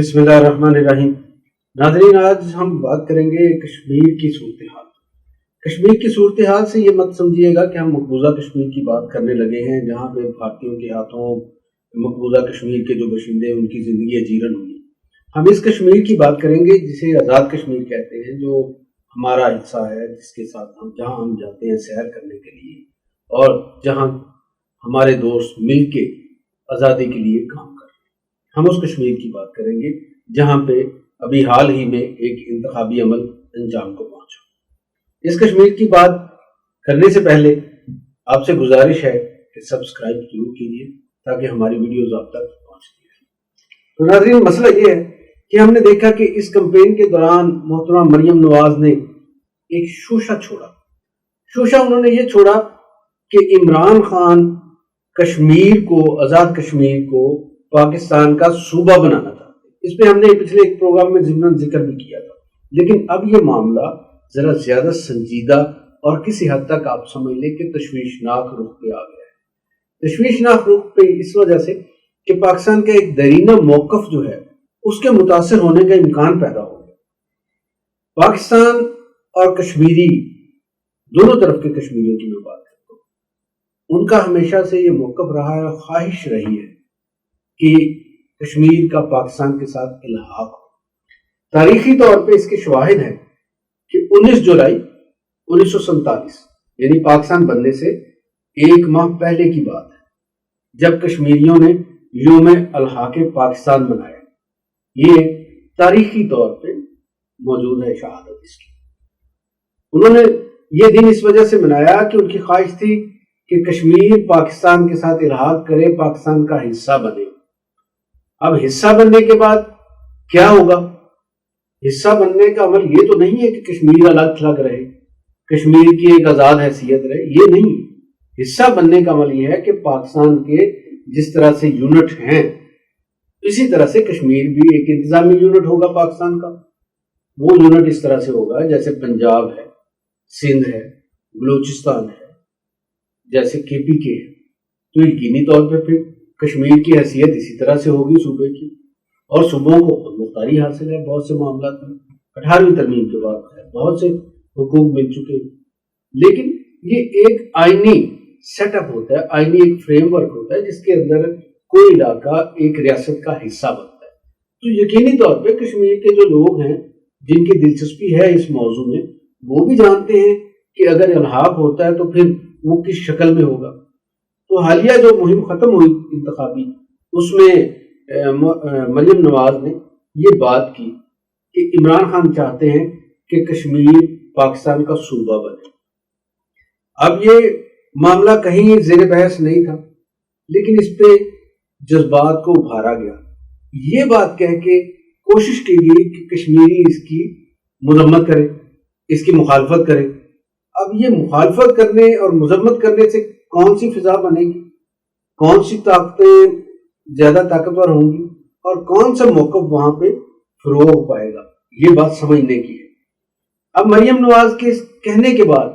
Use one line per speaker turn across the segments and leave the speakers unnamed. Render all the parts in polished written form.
بسم اللہ الرحمن الرحیم۔ ناظرین، آج ہم بات کریں گے کشمیر کی صورتحال۔ کشمیر کی صورتحال سے یہ مت سمجھیے گا کہ ہم مقبوضہ کشمیر کی بات کرنے لگے ہیں، جہاں پہ بھارتیوں کے ہاتھوں مقبوضہ کشمیر کے جو باشندے ہیں ان کی زندگی اجیرن ہوئی۔ ہم اس کشمیر کی بات کریں گے جسے آزاد کشمیر کہتے ہیں، جو ہمارا حصہ ہے، جس کے ساتھ جہاں ہم جاتے ہیں سیر کرنے کے لیے، اور جہاں ہمارے دوست مل کے آزادی کے لیے کام کریں۔ ہم اس کشمیر کی بات کریں گے جہاں پہ ابھی حال ہی میں ایک انتخابی عمل انجام کو پہنچا۔ اس کشمیر کی بات کرنے سے پہلے آپ سے گزارش ہے کہ سبسکرائب ضرور کیجیے تاکہ ہماری ویڈیوز آپ تک پہنچتی رہیں۔ تو ناظرین، مسئلہ یہ ہے کہ ہم نے دیکھا کہ اس کمپین کے دوران محترمہ مریم نواز نے ایک شوشہ چھوڑا۔ شوشہ انہوں نے یہ چھوڑا کہ عمران خان کشمیر کو، آزاد کشمیر کو پاکستان کا صوبہ بنانا تھا۔ اس پہ ہم نے پچھلے ایک پروگرام میں ضمن ذکر بھی کیا تھا، لیکن اب یہ معاملہ ذرا زیادہ سنجیدہ اور کسی حد تک آپ سمجھ لیں کہ تشویشناک رخ پہ آ گیا ہے۔ تشویشناک رخ پہ اس وجہ سے کہ پاکستان کا ایک دیرینہ موقف جو ہے اس کے متاثر ہونے کا امکان پیدا ہو گیا۔ پاکستان اور کشمیری، دونوں طرف کے کشمیریوں کی میں بات کرتا ہوں، ان کا ہمیشہ سے یہ موقف رہا ہے، خواہش رہی ہے کہ کشمیر کا پاکستان کے ساتھ الحاق ہو۔ تاریخی طور پہ اس کے شواہد ہیں کہ 19 جولائی 1947 یعنی پاکستان بننے سے ایک ماہ پہلے کی بات ہے، جب کشمیریوں نے یوم الحاق پاکستان منایا۔ یہ تاریخی طور پہ موجود ہے شہادت اس کی۔ انہوں نے یہ دن اس وجہ سے منایا کہ ان کی خواہش تھی کہ کشمیر پاکستان کے ساتھ الحاق کرے، پاکستان کا حصہ بنے۔ اب حصہ بننے کے بعد کیا ہوگا؟ حصہ بننے کا عمل یہ تو نہیں ہے کہ کشمیر الگ تھلگ رہے، کشمیر کی ایک آزاد حیثیت رہے، یہ نہیں۔ حصہ بننے کا عمل یہ ہے کہ پاکستان کے جس طرح سے یونٹ ہیں اسی طرح سے کشمیر بھی ایک انتظامی یونٹ ہوگا پاکستان کا۔ وہ یونٹ اس طرح سے ہوگا جیسے پنجاب ہے، سندھ ہے، بلوچستان ہے، جیسے KPK ہے، تو یقینی طور پہ پھر کشمیر کی حیثیت اسی طرح سے ہوگی صوبے کی، اور صوبوں کو خود مختاری حاصل ہے بہت سے معاملات میں۔ 18ویں ترمیم کے بعد بہت سے حقوق مل چکے ہیں، لیکن یہ ایک آئینی سیٹ اپ ہوتا ہے، آئینی ایک فریم ورک ہوتا ہے جس کے اندر کوئی علاقہ ایک ریاست کا حصہ بنتا ہے۔ تو یقینی طور پہ کشمیر کے جو لوگ ہیں جن کی دلچسپی ہے اس موضوع میں، وہ بھی جانتے ہیں کہ اگر الحاق ہوتا ہے تو پھر وہ کس شکل میں ہوگا۔ تو حالیہ جو مہم ختم ہوئی انتخابی، اس میں مریم نواز نے یہ بات کی کہ عمران خان چاہتے ہیں کہ کشمیر پاکستان کا صوبہ بنے۔ اب یہ معاملہ کہیں زیر بحث نہیں تھا، لیکن اس پہ جذبات کو ابھارا گیا، یہ بات کہہ کے کوشش کی گئی کہ کشمیری اس کی مذمت کرے، اس کی مخالفت کرے۔ اب یہ مخالفت کرنے اور مذمت کرنے سے کون سی فضا بنے گی، کون سی طاقتیں زیادہ طاقتور ہوں گی، اور کون سا موقف وہاں پہ فروغ پائے گا، یہ بات سمجھنے کی ہے۔ اب مریم نواز کے کہنے کے بعد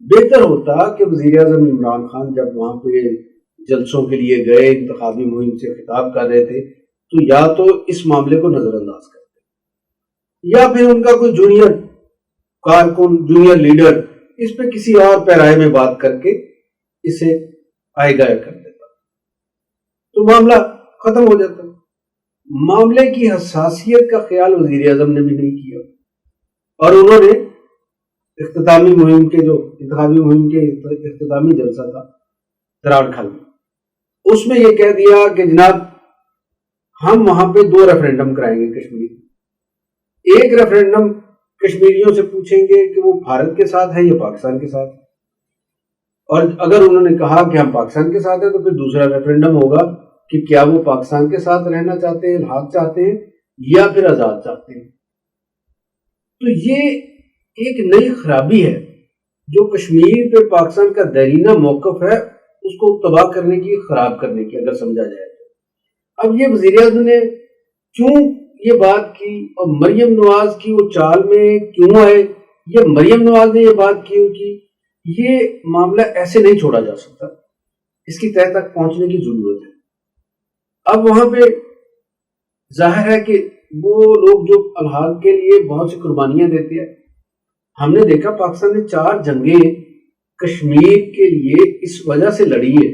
بہتر ہوتا کہ وزیر اعظم عمران خان جب وہاں پہ جلسوں کے لیے گئے، انتخابی مہم سے خطاب کر رہے تھے، تو یا تو اس معاملے کو نظر انداز کرتے، یا پھر ان کا کوئی جونیئر کارکن، جونیئر لیڈر اس پہ کسی اور پیرائے میں بات کر کے اسے آئے گائے کر دیتا، تو معاملہ ختم ہو جاتا۔ معاملے کی حساسیت کا خیال وزیر اعظم نے بھی نہیں کیا، اور انہوں نے اختتامی مہم کے جو انتخابی مہم کے اختتامی جلسہ تھا تراڑکھل میں، اس میں یہ کہہ دیا کہ جناب ہم وہاں پہ 2 ریفرینڈم کرائیں گے کشمیر۔ ایک ریفرینڈم کشمیریوں سے پوچھیں گے کہ وہ بھارت کے ساتھ ہے یا پاکستان کے ساتھ، اور اگر انہوں نے کہا کہ ہم پاکستان کے ساتھ ہیں تو پھر دوسرا ریفرینڈم ہوگا کہ کیا وہ پاکستان کے ساتھ رہنا چاہتے ہیں، الحاق چاہتے ہیں، یا پھر آزاد چاہتے ہیں۔ تو یہ ایک نئی خرابی ہے جو کشمیر پہ پاکستان کا دیرینہ موقف ہے، اس کو تباہ کرنے کی، خراب کرنے کی اگر سمجھا جائے تو۔ اب یہ وزیر اعظم نے کیوں یہ بات کی، اور مریم نواز کی وہ چال میں کیوں آئے، یہ مریم نواز نے یہ بات کیوں کی، یہ معاملہ ایسے نہیں چھوڑا جا سکتا، اس کی تہہ تک پہنچنے کی ضرورت ہے۔ اب وہاں پہ ظاہر ہے کہ وہ لوگ جو الحاق کے لیے بہت سی قربانیاں دیتے ہیں. ہم نے دیکھا پاکستان نے 4 جنگیں کشمیر کے لیے اس وجہ سے لڑی ہے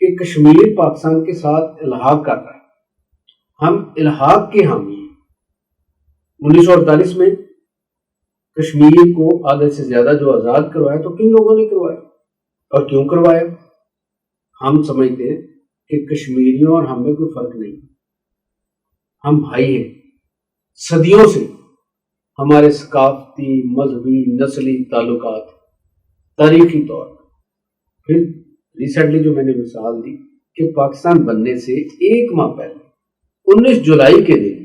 کہ کشمیر پاکستان کے ساتھ الحاق کر رہا ہے. ہم الحاق کے حامی ہیں. 1948 میں کشمیر کو آدھے سے زیادہ جو آزاد کروایا تو کن لوگوں نے کروایا اور کیوں کروایا؟ ہم سمجھتے ہیں کہ کشمیریوں اور ہم میں کوئی فرق نہیں. ہم بھائی ہیں. صدیوں سے ہمارے ثقافتی، مذہبی، نسلی تعلقات تاریخی طور پر. پھر ریسنٹلی جو میں نے مثال دی کہ پاکستان بننے سے 1 ماہ پہلے 19 جولائی کے دن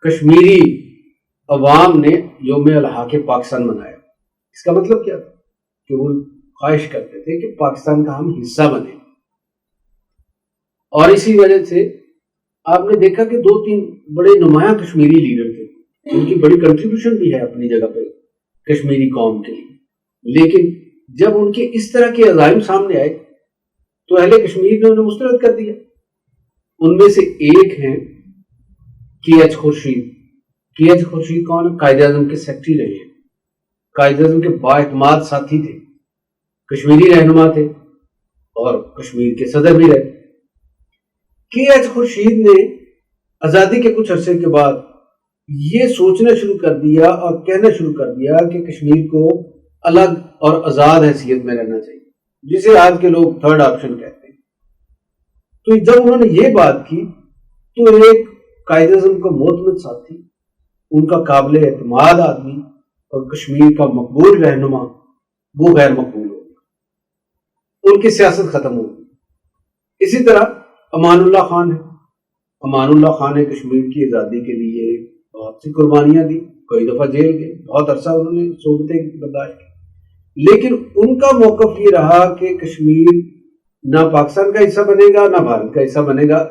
کشمیری عوام نے یوم الحاق پاکستان منایا. اس کا مطلب کیا تھا؟ کہ وہ خواہش کرتے تھے کہ پاکستان کا ہم حصہ بنے. اور اسی وجہ سے آپ نے دیکھا کہ 2-3 بڑے نمایاں کشمیری لیڈر تھے. ان کی بڑی کنٹریبیوشن بھی ہے اپنی جگہ پہ کشمیری قوم کے لیے. لیکن جب ان کے اس طرح کے عزائم سامنے آئے تو اہل کشمیر نے انہیں مسترد کر دیا. ان میں سے ایک ہیں کی ایچ خورشید. کی ایچ خورشید کون ہے؟ قائد اعظم کے سیکرٹری رہے ہیں. قائد اعظم کے بااعتماد ساتھی تھے. کشمیری رہنما تھے اور کشمیر کے صدر بھی رہے. کی ایچ خورشید نے آزادی کے کچھ عرصے کے بعد یہ سوچنا شروع کر دیا اور کہنا شروع کر دیا کہ کشمیر کو الگ اور آزاد حیثیت میں رہنا چاہیے، جسے آج کے لوگ 3rd آپشن کہتے ہیں. تو جب انہوں نے یہ بات کی تو ایک قائد اعظم کا معتمد ساتھی، ان کا قابل اعتماد آدمی اور کشمیر کا مقبول رہنما، وہ غیر مقبول ہو گیا. ان کی سیاست ختم ہو گئی. اسی طرح امان اللہ خان ہے. امان اللہ خان نے کشمیر کی آزادی کے لیے بہت سی قربانیاں دی. کئی دفعہ جیل گئے. بہت عرصہ انہوں نے صحبتیں برداشت کی. لیکن ان کا موقف یہ رہا کہ کشمیر نہ پاکستان کا حصہ بنے گا نہ بھارت کا حصہ بنے گا.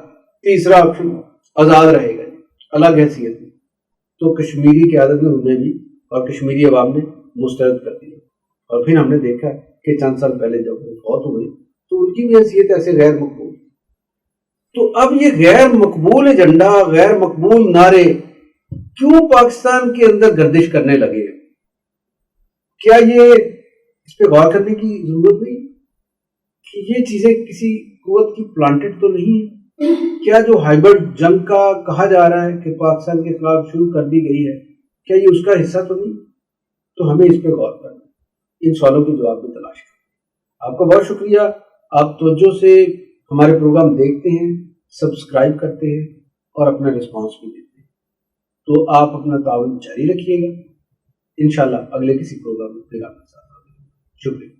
تیسرا آپشن آزاد رہے گا الگ حیثیت میں. تو کشمیری قیادت نے انہیں بھی اور کشمیری عوام نے مسترد کر دیا. اور پھر ہم نے دیکھا کہ چند سال پہلے جب وہ فوت ہوئے تو ان کی بھی حیثیت ایسے غیر مقبول. تو اب یہ غیر مقبول ایجنڈا، غیر مقبول نعرے کیوں پاکستان کے اندر گردش کرنے لگے ہیں؟ کیا یہ اس پہ غور کرنے کی ضرورت نہیں کہ یہ چیزیں کسی قوت کی پلانٹڈ تو نہیں ہے؟ کیا جو ہائبرڈ جنگ کا کہا جا رہا ہے کہ پاکستان کے خلاف شروع کر دی گئی ہے، کیا یہ اس کا حصہ تو نہیں؟ تو ہمیں اس پہ غور کرنا، ان سوالوں کے جواب بھی تلاش کرنا. آپ کا بہت شکریہ. آپ توجہ سے ہمارے پروگرام دیکھتے ہیں، سبسکرائب کرتے ہیں اور اپنا رسپانس بھی دیتے ہیں. تو آپ اپنا تعاون جاری رکھیے گا. انشاءاللہ اگلے کسی پروگرام میں پھر آپ کے ساتھ. شکریہ.